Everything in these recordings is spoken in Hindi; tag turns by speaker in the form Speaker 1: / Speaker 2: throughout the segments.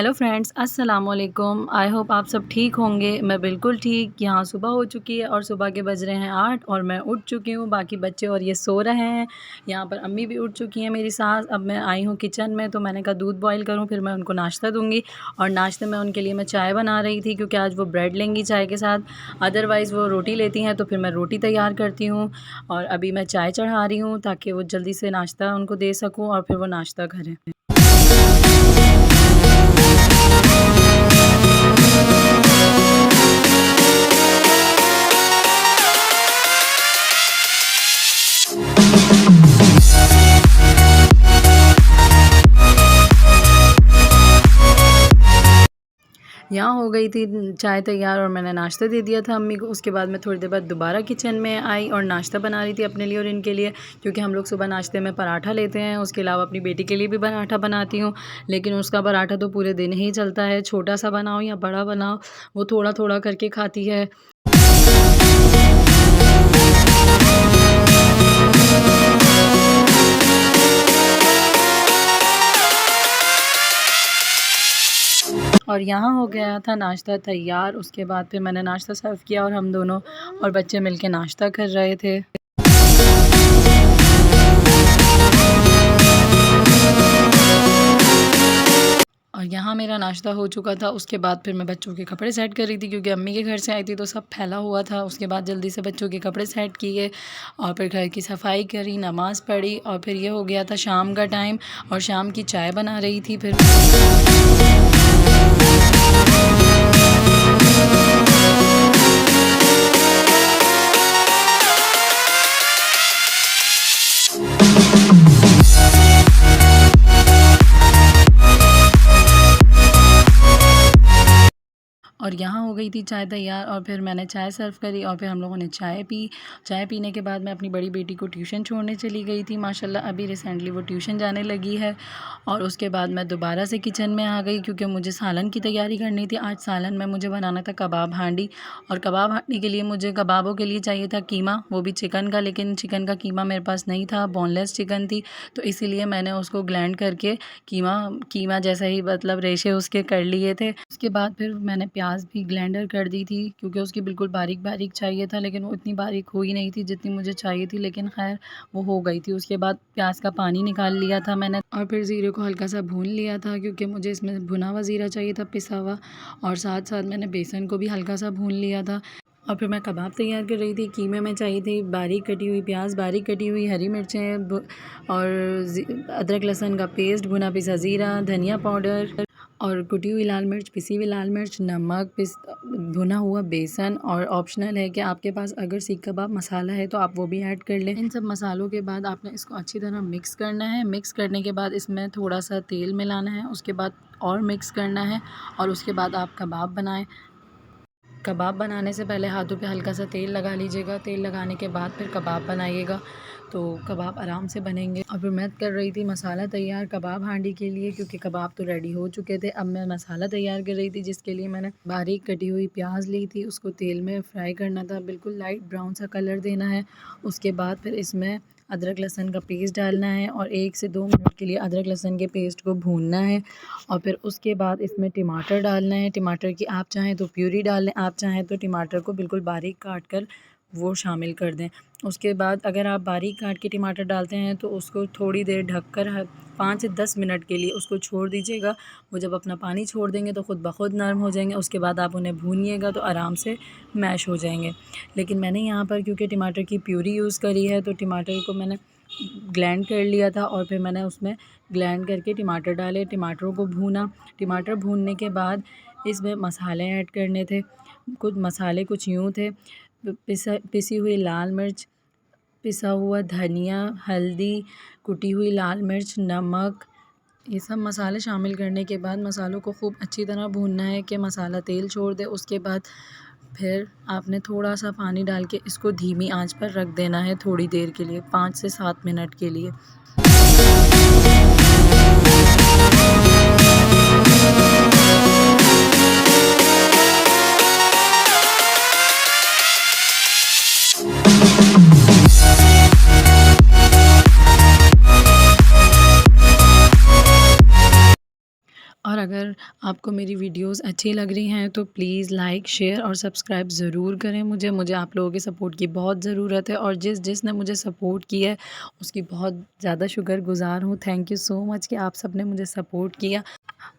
Speaker 1: हेलो फ्रेंड्स, अस्सलाम वालेकुम। आई होप आप सब ठीक होंगे। मैं बिल्कुल ठीक। यहाँ सुबह हो चुकी है और सुबह के बज रहे हैं 8 और मैं उठ चुकी हूँ। बाकी बच्चे और ये सो रहे हैं। यहाँ पर अम्मी भी उठ चुकी हैं, मेरी सास। अब मैं आई हूँ किचन में, तो मैंने कहा दूध बॉईल करूँ, फिर मैं उनको नाश्ता दूँगी। और नाश्ते में उनके लिए मैं चाय बना रही थी, क्योंकि आज वो ब्रेड लेंगी चाय के साथ। अदरवाइज़ वो रोटी लेती हैं, तो फिर मैं रोटी तैयार करती हूँ। और अभी मैं चाय चढ़ा रही हूँ ताकि वो जल्दी से नाश्ता उनको दे सकूँ और फिर वो नाश्ता करें। यहाँ हो गई थी चाय तैयार और मैंने नाश्ता दे दिया था अम्मी को। उसके बाद मैं थोड़ी देर बाद दोबारा किचन में आई और नाश्ता बना रही थी अपने लिए और इनके लिए, क्योंकि हम लोग सुबह नाश्ते में पराठा लेते हैं। उसके अलावा अपनी बेटी के लिए भी पराठा बनाती हूँ, लेकिन उसका पराठा तो पूरे दिन ही चलता है। छोटा सा बनाओ या बड़ा बनाओ, वो थोड़ा थोड़ा करके खाती है। और यहाँ हो गया था नाश्ता तैयार। उसके बाद फिर मैंने नाश्ता सर्व किया और हम दोनों और बच्चे मिलके नाश्ता कर रहे थे। और यहाँ मेरा नाश्ता हो चुका था। उसके बाद फिर मैं बच्चों के कपड़े सेट कर रही थी, क्योंकि अम्मी के घर से आई थी तो सब फैला हुआ था। उसके बाद जल्दी से बच्चों के कपड़े सेट किए और फिर घर की सफाई करी, नमाज़ पढ़ी और फिर ये हो गया था शाम का टाइम और शाम की चाय बना रही थी फिर। और यहाँ हो गई थी चाय तैयार और फिर मैंने चाय सर्व करी और फिर हम लोगों ने चाय पी। चाय पीने के बाद मैं अपनी बड़ी बेटी को ट्यूशन छोड़ने चली गई थी। माशाल्लाह अभी रिसेंटली वो ट्यूशन जाने लगी है। और उसके बाद मैं दोबारा से किचन में आ गई, क्योंकि मुझे सालन की तैयारी करनी थी। आज सालन में मुझे बनाना था कबाब हांडी, और कबाब हांडी के लिए मुझे कबाबों के लिए चाहिए था कीमा, वो भी चिकन का। लेकिन चिकन का कीमा मेरे पास नहीं था, बोनलेस चिकन थी, तो इसीलिए मैंने उसको ग्लैंड करके कीमा जैसा ही मतलब रेशे उसके कर लिए थे। उसके बाद फिर मैंने प्याज भी ग्लैंडर कर दी थी, क्योंकि उसकी बिल्कुल बारीक बारीक चाहिए था, लेकिन वो इतनी बारीक हुई नहीं थी जितनी मुझे चाहिए थी, लेकिन खैर वो हो गई थी। उसके बाद प्याज का पानी निकाल लिया था मैंने और फिर ज़ीरे को हल्का सा भून लिया था, क्योंकि मुझे इसमें भुना हुआ ज़ीरा चाहिए था, पिसा हुआ। और साथ साथ मैंने बेसन को भी हल्का सा भून लिया था। और फिर मैं कबाब तैयार कर रही थी। कीमे में चाहिए थी बारीक कटी हुई प्याज, बारीक कटी हुई हरी मिर्चें और अदरक लहसुन का पेस्ट, भुना पिसा ज़ीरा, धनिया पाउडर और कुटी हुई लाल मिर्च, पिसी हुई लाल मिर्च, नमक, भुना हुआ बेसन। और ऑप्शनल है कि आपके पास अगर सीख कबाब मसाला है तो आप वो भी ऐड कर लें। इन सब मसालों के बाद आपने इसको अच्छी तरह मिक्स करना है। मिक्स करने के बाद इसमें थोड़ा सा तेल मिलाना है, उसके बाद और मिक्स करना है और उसके बाद आप कबाब बनाएं। कबाब बनाने से पहले हाथों पे हल्का सा तेल लगा लीजिएगा। तेल लगाने के बाद फिर कबाब बनाइएगा, तो कबाब आराम से बनेंगे। और फिर मैं कर रही थी मसाला तैयार कबाब हांडी के लिए, क्योंकि कबाब तो रेडी हो चुके थे। अब मैं मसाला तैयार कर रही थी, जिसके लिए मैंने बारीक कटी हुई प्याज ली थी, उसको तेल में फ्राई करना था, बिल्कुल लाइट ब्राउन सा कलर देना है। उसके बाद फिर इसमें अदरक लहसुन का पेस्ट डालना है और 1 से 2 मिनट के लिए अदरक लहसुन के पेस्ट को भूनना है। और फिर उसके बाद इसमें टमाटर डालना है। टमाटर की आप चाहें तो प्यूरी डाल लें, आप चाहें तो टमाटर को बिल्कुल बारीक काट कर वो शामिल कर दें। उसके बाद अगर आप बारीक काट के टमाटर डालते हैं तो उसको थोड़ी देर ढककर 5 से 10 मिनट के लिए उसको छोड़ दीजिएगा। वो जब अपना पानी छोड़ देंगे तो ख़ुद ब खुद नरम हो जाएंगे। उसके बाद आप उन्हें भूनिएगा तो आराम से मैश हो जाएंगे। लेकिन मैंने यहाँ पर क्योंकि टमाटर की प्यूरी यूज़ करी है, तो टमाटर को मैंने ग्लैंड कर लिया था और फिर मैंने उसमें ग्लैंड करके टमाटर डाले, टमाटरों को भूना। टमाटर भूनने के बाद इसमें मसाले ऐड करने थे। कुछ मसाले कुछ यूँ थे: पिसी हुई लाल मिर्च, पिसा हुआ धनिया, हल्दी, कुटी हुई लाल मिर्च, नमक। ये सब मसाले शामिल करने के बाद मसालों को खूब अच्छी तरह भूनना है कि मसाला तेल छोड़ दे। उसके बाद फिर आपने थोड़ा सा पानी डाल के इसको धीमी आंच पर रख देना है थोड़ी देर के लिए, 5 से 7 मिनट के लिए। और अगर आपको मेरी वीडियोस अच्छी लग रही हैं तो प्लीज़ लाइक, शेयर और सब्सक्राइब ज़रूर करें। मुझे आप लोगों के सपोर्ट की बहुत ज़रूरत है और जिसने मुझे सपोर्ट किया है उसकी बहुत ज़्यादा शुक्रगुज़ार हूँ। थैंक यू सो मच कि आप सब ने मुझे सपोर्ट किया।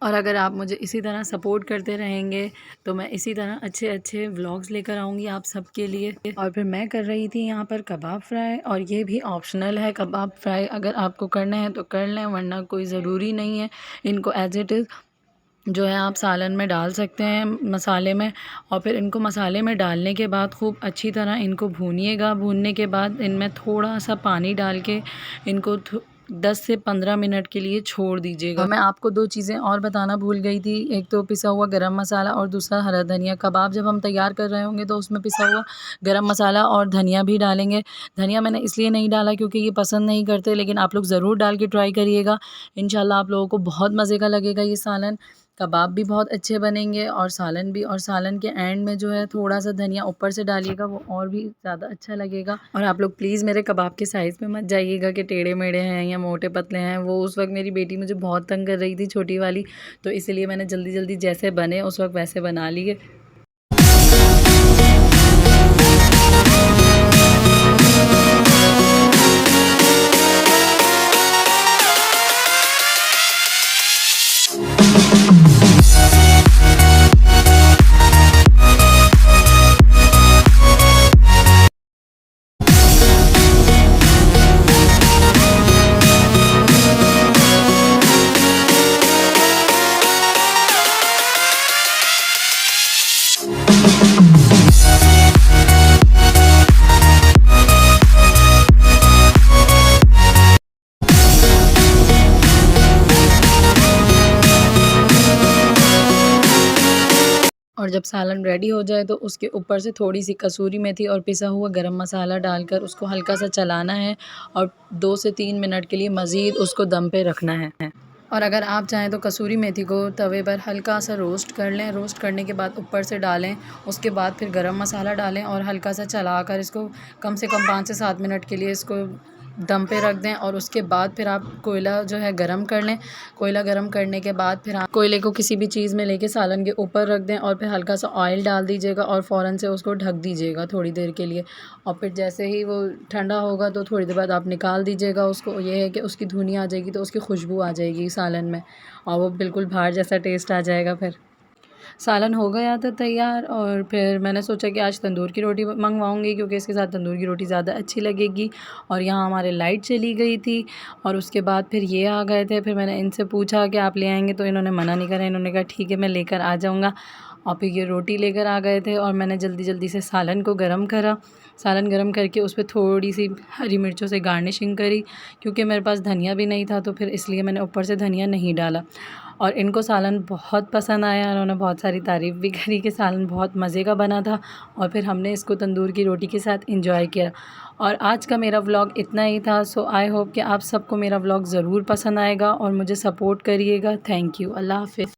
Speaker 1: और अगर आप मुझे इसी तरह सपोर्ट करते रहेंगे तो मैं इसी तरह अच्छे अच्छे व्लॉग्स लेकर आऊँगी आप सबके लिए। और फिर मैं कर रही थी यहाँ पर कबाब फ्राई, और ये भी ऑप्शनल है कबाब फ्राई, अगर आपको करना है तो कर लें वरना कोई ज़रूरी नहीं है। इनको एज इट इज़ जो है आप सालन में डाल सकते हैं मसाले में, और फिर इनको मसाले में डालने के बाद खूब अच्छी तरह इनको भूनिएगा। भूनने के बाद इनमें थोड़ा सा पानी डाल के इनको 10 से 15 मिनट के लिए छोड़ दीजिएगा। मैं आपको 2 चीज़ें और बताना भूल गई थी, एक तो पिसा हुआ गरम मसाला और दूसरा हरा धनिया। कबाब जब हम तैयार कर रहे होंगे तो उसमें पिसा हुआ गरम मसाला और धनिया भी डालेंगे। धनिया मैंने इसलिए नहीं डाला क्योंकि ये पसंद नहीं करते, लेकिन आप लोग ज़रूर डाल के ट्राई करिएगा। इंशाल्लाह आप लोगों को बहुत मज़े का लगेगा ये सालन। कबाब भी बहुत अच्छे बनेंगे और सालन भी, और सालन के एंड में जो है थोड़ा सा धनिया ऊपर से डालिएगा, वो और भी ज़्यादा अच्छा लगेगा। और आप लोग प्लीज़ मेरे कबाब के साइज़ पे मत जाइएगा कि टेढ़े मेढ़े हैं या मोटे पतले हैं। वो उस वक्त मेरी बेटी मुझे बहुत तंग कर रही थी छोटी वाली, तो इसलिए मैंने जल्दी जल्दी जैसे बने उस वक्त वैसे बना लिए। और जब सालन रेडी हो जाए तो उसके ऊपर से थोड़ी सी कसूरी मेथी और पिसा हुआ गरम मसाला डालकर उसको हल्का सा चलाना है और 2 से 3 मिनट के लिए मज़ीद उसको दम पे रखना है। और अगर आप चाहें तो कसूरी मेथी को तवे पर हल्का सा रोस्ट कर लें, रोस्ट करने के बाद ऊपर से डालें, उसके बाद फिर गरम मसाला डालें और हल्का सा चलाकर इसको कम से कम 5 से 7 मिनट के लिए इसको दम पे रख दें। और उसके बाद फिर आप कोयला जो है गरम कर लें। कोयला गरम करने के बाद फिर आप कोयले को किसी भी चीज़ में लेके सालन के ऊपर रख दें और फिर हल्का सा ऑयल डाल दीजिएगा और फ़ौरन से उसको ढक दीजिएगा थोड़ी देर के लिए। और फिर जैसे ही वो ठंडा होगा तो थोड़ी देर बाद आप निकाल दीजिएगा उसको। ये है कि उसकी धुनी आ जाएगी तो उसकी खुशबू आ जाएगी सालन में और वो बिल्कुल बाहर जैसा टेस्ट आ जाएगा। फिर सालन हो गया था तैयार, और फिर मैंने सोचा कि आज तंदूर की रोटी मंगवाऊंगी क्योंकि इसके साथ तंदूर की रोटी ज़्यादा अच्छी लगेगी। और यहाँ हमारे लाइट चली गई थी और उसके बाद फिर ये आ गए थे। फिर मैंने इनसे पूछा कि आप ले आएंगे, तो इन्होंने मना नहीं करा। इन्होंने कहा ठीक है मैं लेकर आ जाऊँगा। और फिर ये रोटी लेकर आ गए थे और मैंने जल्दी जल्दी से सालन को गर्म करा। सालन गर्म करके उस पर थोड़ी सी हरी मिर्चों से गार्निशिंग करी, क्योंकि मेरे पास धनिया भी नहीं था तो फिर इसलिए मैंने ऊपर से धनिया नहीं डाला। और इनको सालन बहुत पसंद आया, उन्होंने बहुत सारी तारीफ़ भी करी कि सालन बहुत मज़े का बना था। और फिर हमने इसको तंदूर की रोटी के साथ इंजॉय किया। और आज का मेरा व्लॉग इतना ही था। सो आई होप कि आप सबको मेरा व्लॉग ज़रूर पसंद आएगा और मुझे सपोर्ट करिएगा। Thank you. अल्लाह हाफ़िज़।